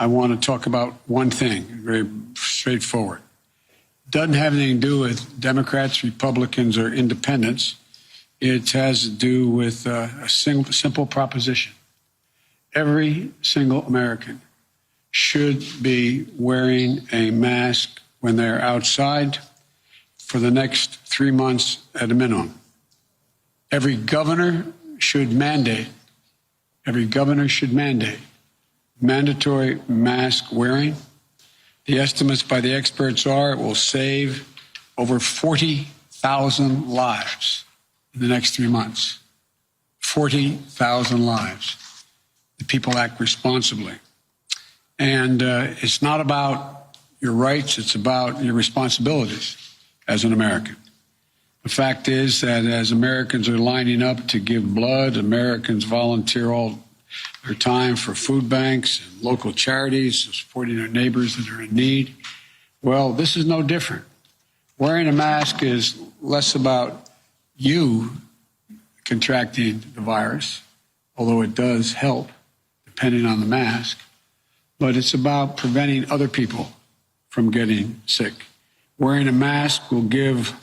I want to talk about one thing, very straightforward. Doesn't have anything to do with Democrats, Republicans, or independents. It has to do with a simple proposition. Every single American should be wearing a mask when they're outside for the next 3 months at a minimum. Every governor should mandate mandatory mask wearing. The estimates by the experts are it will save over 40,000 lives in the next 3 months. 40,000 lives. The people act responsibly. And it's not about your rights, it's about your responsibilities as an American. The fact is that as Americans are lining up to give blood, Americans volunteer all their time for food banks and local charities, supporting their neighbors that are in need. Well, this is no different. Wearing a mask is less about you contracting the virus, although it does help, depending on the mask, but it's about preventing other people from getting sick. Wearing a mask will give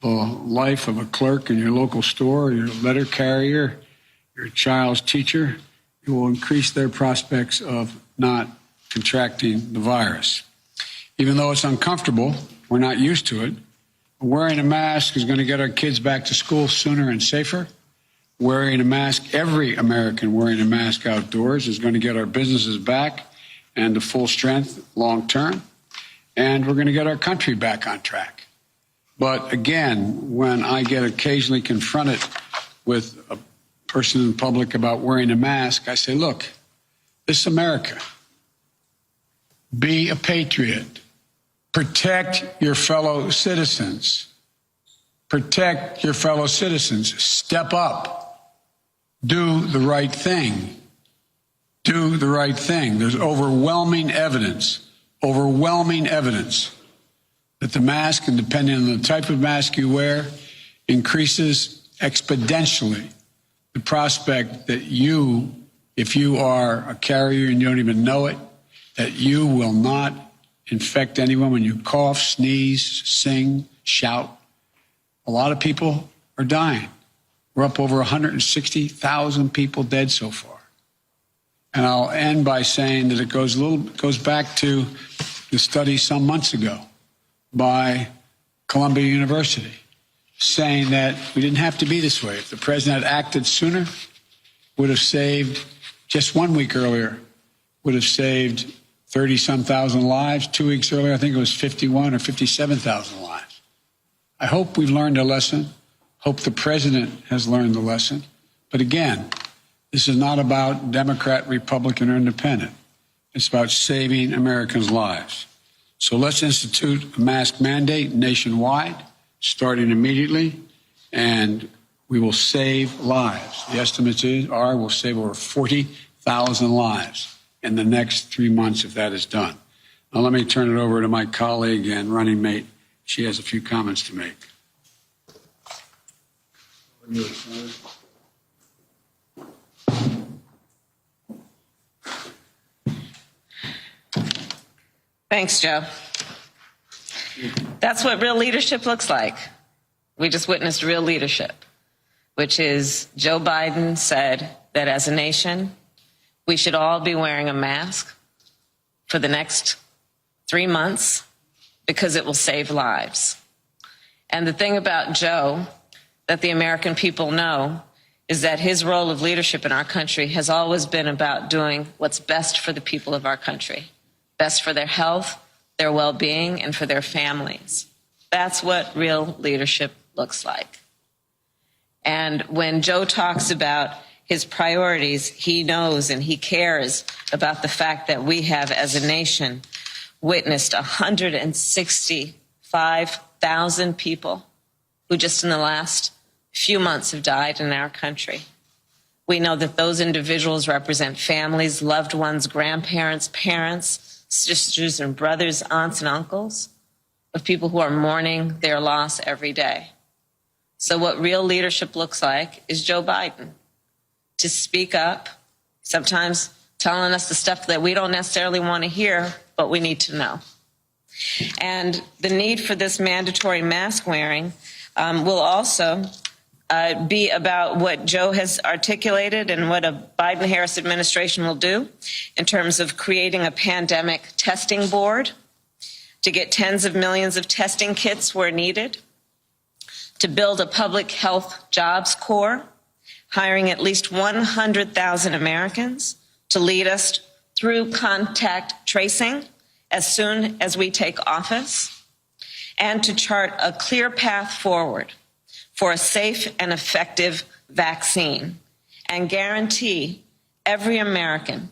the life of a clerk in your local store, your letter carrier, your child's teacher. It will increase their prospects of not contracting the virus. Even though it's uncomfortable, we're not used to it. Wearing a mask is going to get our kids back to school sooner and safer. Wearing a mask, every American wearing a mask outdoors is going to get our businesses back and to full strength long term. And we're going to get our country back on track. But again, when I get occasionally confronted with a person in public about wearing a mask, I say, look, this is America. Be a patriot. Protect your fellow citizens. Protect your fellow citizens. Step up. Do the right thing. Do the right thing. There's overwhelming evidence that the mask, and depending on the type of mask you wear, increases exponentially the prospect that you, if you are a carrier and you don't even know it, that you will not infect anyone when you cough, sneeze, sing, shout. A lot of people are dying. We're up over 160,000 people dead so far. And I'll end by saying that it goes back to the study some months ago by Columbia University, saying that we didn't have to be this way. If the president had acted sooner, would have saved, just 1 week earlier, would have saved 30-some thousand lives. 2 weeks earlier, I think it was 51 or 57,000 lives. I hope we've learned a lesson. Hope the president has learned the lesson. But again, this is not about Democrat, Republican, or Independent. It's about saving Americans' lives. So let's institute a mask mandate nationwide, starting immediately, and we will save lives. The estimates are we'll save over 40,000 lives in the next 3 months if that is done. Now let me turn it over to my colleague and running mate. She has a few comments to make. Thanks, Joe. That's what real leadership looks like. We just witnessed real leadership, which is Joe Biden said that as a nation, we should all be wearing a mask for the next 3 months because it will save lives. And the thing about Joe that the American people know is that his role of leadership in our country has always been about doing what's best for the people of our country. Best for their health, their well-being, and for their families. That's what real leadership looks like. And when Joe talks about his priorities, he knows and he cares about the fact that we have, as a nation, witnessed 165,000 people who just in the last few months have died in our country. We know that those individuals represent families, loved ones, grandparents, parents, sisters and brothers, aunts and uncles of people who are mourning their loss every day. So what real leadership looks like is Joe Biden to speak up, sometimes telling us the stuff that we don't necessarily want to hear, but we need to know. And the need for this mandatory mask wearing will also be about what Joe has articulated and what a Biden-Harris administration will do in terms of creating a pandemic testing board to get tens of millions of testing kits where needed, to build a public health jobs corps, hiring at least 100,000 Americans to lead us through contact tracing as soon as we take office, and to chart a clear path forward for a safe and effective vaccine and guarantee every American,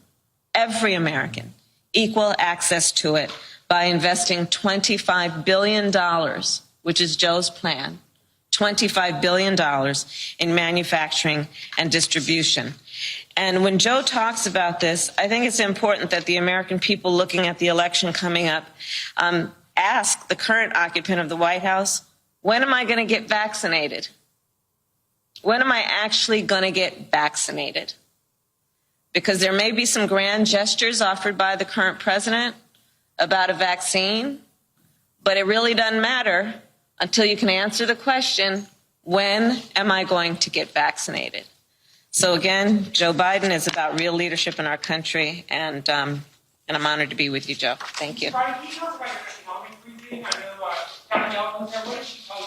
equal access to it by investing $25 billion, which is Joe's plan, $25 billion in manufacturing and distribution. And when Joe talks about this, I think it's important that the American people looking at the election coming up ask the current occupant of the White House, when am I going to get vaccinated? When am I actually going to get vaccinated? Because there may be some grand gestures offered by the current president about a vaccine, but it really doesn't matter until you can answer the question, when am I going to get vaccinated? So again, Joe Biden is about real leadership in our country, and I'm honored to be with you, Joe. Thank you. Brian, can you talk about your economic briefing? I know Kelly Elkins there. What did she tell you?